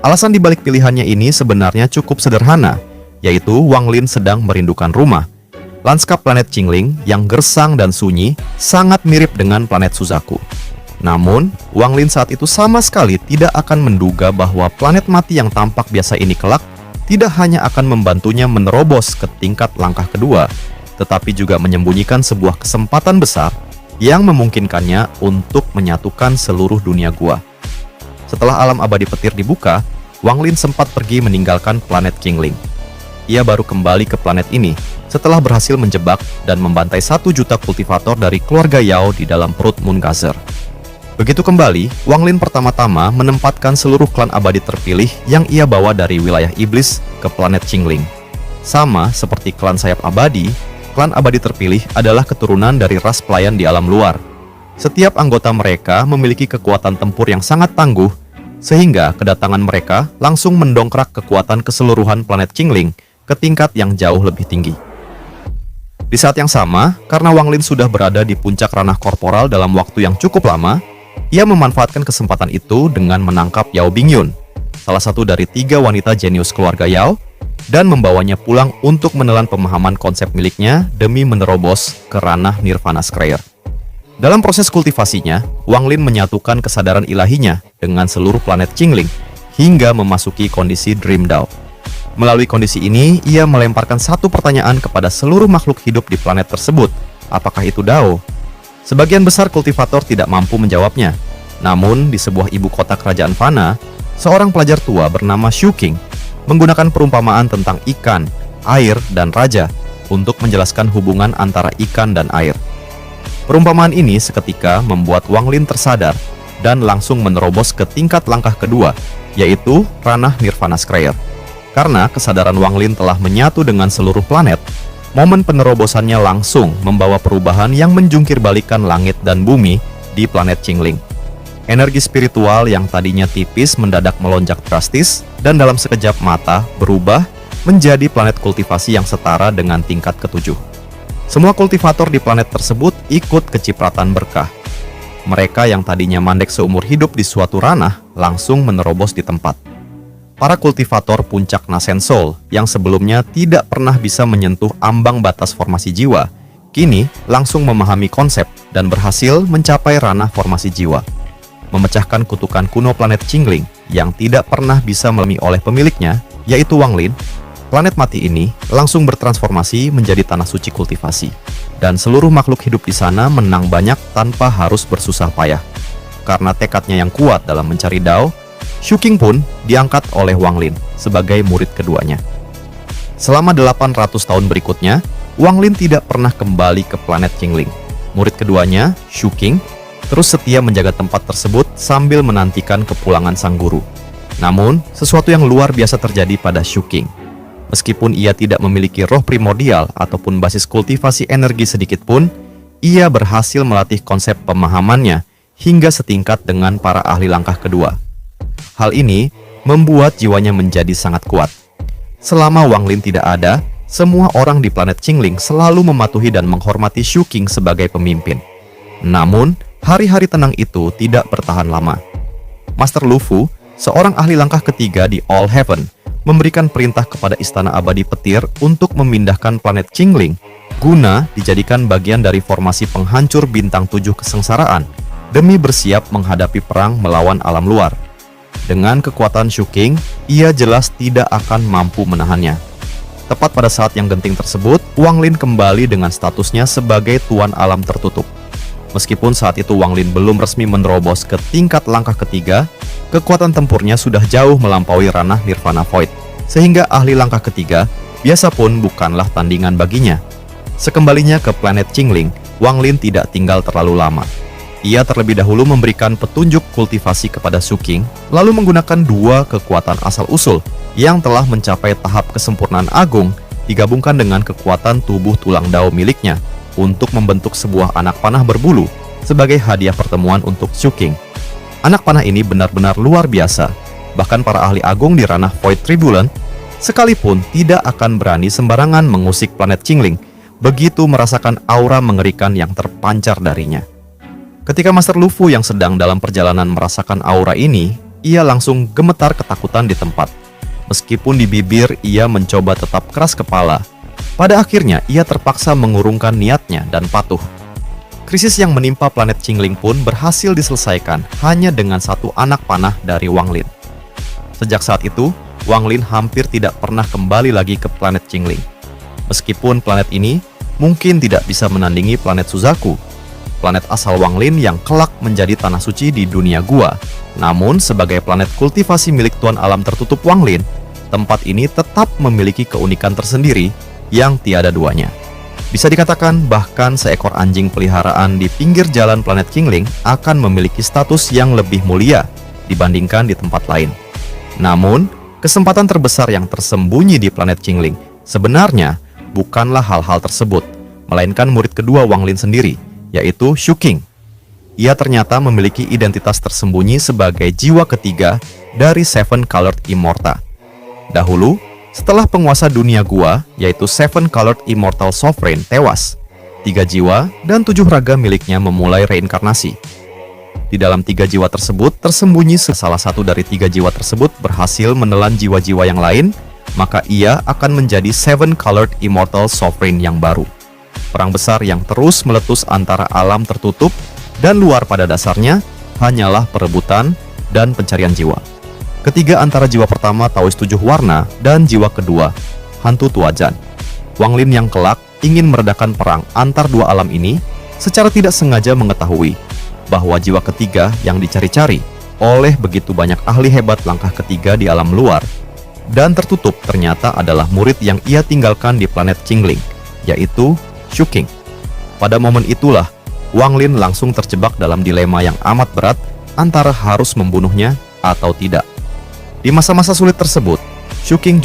Alasan dibalik pilihannya ini sebenarnya cukup sederhana, yaitu Wang Lin sedang merindukan rumah. Lanskap planet Qingling yang gersang dan sunyi sangat mirip dengan planet Suzaku. Namun, Wang Lin saat itu sama sekali tidak akan menduga bahwa planet mati yang tampak biasa ini kelak tidak hanya akan membantunya menerobos ke tingkat langkah kedua, tetapi juga menyembunyikan sebuah kesempatan besar yang memungkinkannya untuk menyatukan seluruh dunia gua. Setelah alam abadi petir dibuka, Wang Lin sempat pergi meninggalkan planet Qingling. Ia baru kembali ke planet ini setelah berhasil menjebak dan membantai 1 juta kultivator dari keluarga Yao di dalam perut Moongazer. Begitu kembali, Wang Lin pertama-tama menempatkan seluruh klan abadi terpilih yang ia bawa dari wilayah iblis ke planet Qingling. Sama seperti klan sayap abadi, klan abadi terpilih adalah keturunan dari ras pelayan di alam luar. Setiap anggota mereka memiliki kekuatan tempur yang sangat tangguh, sehingga kedatangan mereka langsung mendongkrak kekuatan keseluruhan planet Qingling ke tingkat yang jauh lebih tinggi. Di saat yang sama, karena Wang Lin sudah berada di puncak ranah korporal dalam waktu yang cukup lama, ia memanfaatkan kesempatan itu dengan menangkap Yao Bingyun, salah satu dari 3 wanita jenius keluarga Yao, dan membawanya pulang untuk menelan pemahaman konsep miliknya demi menerobos ke ranah Nirvana Scryer. Dalam proses kultivasinya, Wang Lin menyatukan kesadaran ilahinya dengan seluruh planet Qingling hingga memasuki kondisi Dream Dao. Melalui kondisi ini, ia melemparkan satu pertanyaan kepada seluruh makhluk hidup di planet tersebut. Apakah itu Dao? Sebagian besar kultivator tidak mampu menjawabnya. Namun, di sebuah ibu kota kerajaan fana, seorang pelajar tua bernama Shu Qing menggunakan perumpamaan tentang ikan, air, dan raja untuk menjelaskan hubungan antara ikan dan air. Perumpamaan ini seketika membuat Wang Lin tersadar dan langsung menerobos ke tingkat langkah kedua, yaitu ranah Nirvana Scryer. Karena kesadaran Wang Lin telah menyatu dengan seluruh planet, momen penerobosannya langsung membawa perubahan yang menjungkir balikan langit dan bumi di planet Qingling. Energi spiritual yang tadinya tipis mendadak melonjak drastis dan dalam sekejap mata berubah menjadi planet kultivasi yang setara dengan tingkat ke-7. Semua kultivator di planet tersebut ikut kecipratan berkah. Mereka yang tadinya mandek seumur hidup di suatu ranah langsung menerobos di tempat. Para kultivator puncak Nascent Soul yang sebelumnya tidak pernah bisa menyentuh ambang batas formasi jiwa, kini langsung memahami konsep dan berhasil mencapai ranah formasi jiwa. Memecahkan kutukan kuno planet Qingling yang tidak pernah bisa melalui oleh pemiliknya, yaitu Wang Lin, planet mati ini langsung bertransformasi menjadi tanah suci kultivasi. Dan seluruh makhluk hidup di sana menang banyak tanpa harus bersusah payah. Karena tekadnya yang kuat dalam mencari Dao, Shu Qing pun diangkat oleh Wang Lin sebagai murid keduanya. Selama 800 tahun berikutnya, Wang Lin tidak pernah kembali ke planet Qingling. Murid keduanya, Shu Qing, terus setia menjaga tempat tersebut sambil menantikan kepulangan sang guru. Namun, sesuatu yang luar biasa terjadi pada Shu Qing. Meskipun ia tidak memiliki roh primordial ataupun basis kultivasi energi sedikit pun, ia berhasil melatih konsep pemahamannya hingga setingkat dengan para ahli langkah kedua. Hal ini membuat jiwanya menjadi sangat kuat. Selama Wang Lin tidak ada, semua orang di planet Qingling selalu mematuhi dan menghormati Shu Qing sebagai pemimpin. Namun, hari-hari tenang itu tidak bertahan lama. Master Lu Fu, seorang ahli langkah ketiga di All Heaven, memberikan perintah kepada Istana Abadi Petir untuk memindahkan planet Qingling guna dijadikan bagian dari formasi penghancur bintang 7 kesengsaraan demi bersiap menghadapi perang melawan alam luar. Dengan kekuatan Shu Qing, ia jelas tidak akan mampu menahannya. Tepat pada saat yang genting tersebut, Wang Lin kembali dengan statusnya sebagai tuan alam tertutup. Meskipun saat itu Wang Lin belum resmi menerobos ke tingkat langkah ketiga, kekuatan tempurnya sudah jauh melampaui ranah Nirvana Void, sehingga ahli langkah ketiga biasa pun bukanlah tandingan baginya. Sekembalinya ke planet Qingling, Wang Lin tidak tinggal terlalu lama. Ia terlebih dahulu memberikan petunjuk kultivasi kepada Shu Qing, lalu menggunakan 2 kekuatan asal-usul yang telah mencapai tahap kesempurnaan agung digabungkan dengan kekuatan tubuh tulang Dao miliknya untuk membentuk sebuah anak panah berbulu sebagai hadiah pertemuan untuk Shu Qing. Anak panah ini benar-benar luar biasa, bahkan para ahli agung di ranah Void Tribulent sekalipun tidak akan berani sembarangan mengusik planet Qingling begitu merasakan aura mengerikan yang terpancar darinya. Ketika Master Lu Fu yang sedang dalam perjalanan merasakan aura ini, ia langsung gemetar ketakutan di tempat. Meskipun di bibir ia mencoba tetap keras kepala, pada akhirnya ia terpaksa mengurungkan niatnya dan patuh. Krisis yang menimpa planet Qingling pun berhasil diselesaikan hanya dengan satu anak panah dari Wang Lin. Sejak saat itu, Wang Lin hampir tidak pernah kembali lagi ke planet Qingling. Meskipun planet ini mungkin tidak bisa menandingi planet Suzaku, planet asal Wang Lin yang kelak menjadi tanah suci di dunia gua. Namun, sebagai planet kultivasi milik Tuan Alam tertutup Wang Lin, tempat ini tetap memiliki keunikan tersendiri yang tiada duanya. Bisa dikatakan bahkan seekor anjing peliharaan di pinggir jalan planet Qingling akan memiliki status yang lebih mulia dibandingkan di tempat lain. Namun, kesempatan terbesar yang tersembunyi di planet Qingling sebenarnya bukanlah hal-hal tersebut, melainkan murid kedua Wang Lin sendiri, yaitu Shu Qing. Ia ternyata memiliki identitas tersembunyi sebagai jiwa ketiga dari Seven Colored Immorta. Dahulu, setelah penguasa dunia gua, yaitu Seven Colored Immortal Sovereign tewas, 3 jiwa dan 7 raga miliknya memulai reinkarnasi. Di dalam 3 jiwa tersebut tersembunyi salah satu dari 3 jiwa tersebut berhasil menelan jiwa-jiwa yang lain, maka ia akan menjadi Seven Colored Immortal Sovereign yang baru. Perang besar yang terus meletus antara alam tertutup dan luar pada dasarnya hanyalah perebutan dan pencarian jiwa. Ketiga antara jiwa pertama Taoist 7 warna dan jiwa kedua, hantu Tuajan. Wang Lin yang kelak ingin meredakan perang antar dua alam ini secara tidak sengaja mengetahui bahwa jiwa ketiga yang dicari-cari oleh begitu banyak ahli hebat langkah ketiga di alam luar dan tertutup ternyata adalah murid yang ia tinggalkan di planet Qingling, yaitu Shu Qing. Pada momen itulah, Wang Lin langsung terjebak dalam dilema yang amat berat antara harus membunuhnya atau tidak. Di masa-masa sulit tersebut, Shu Qing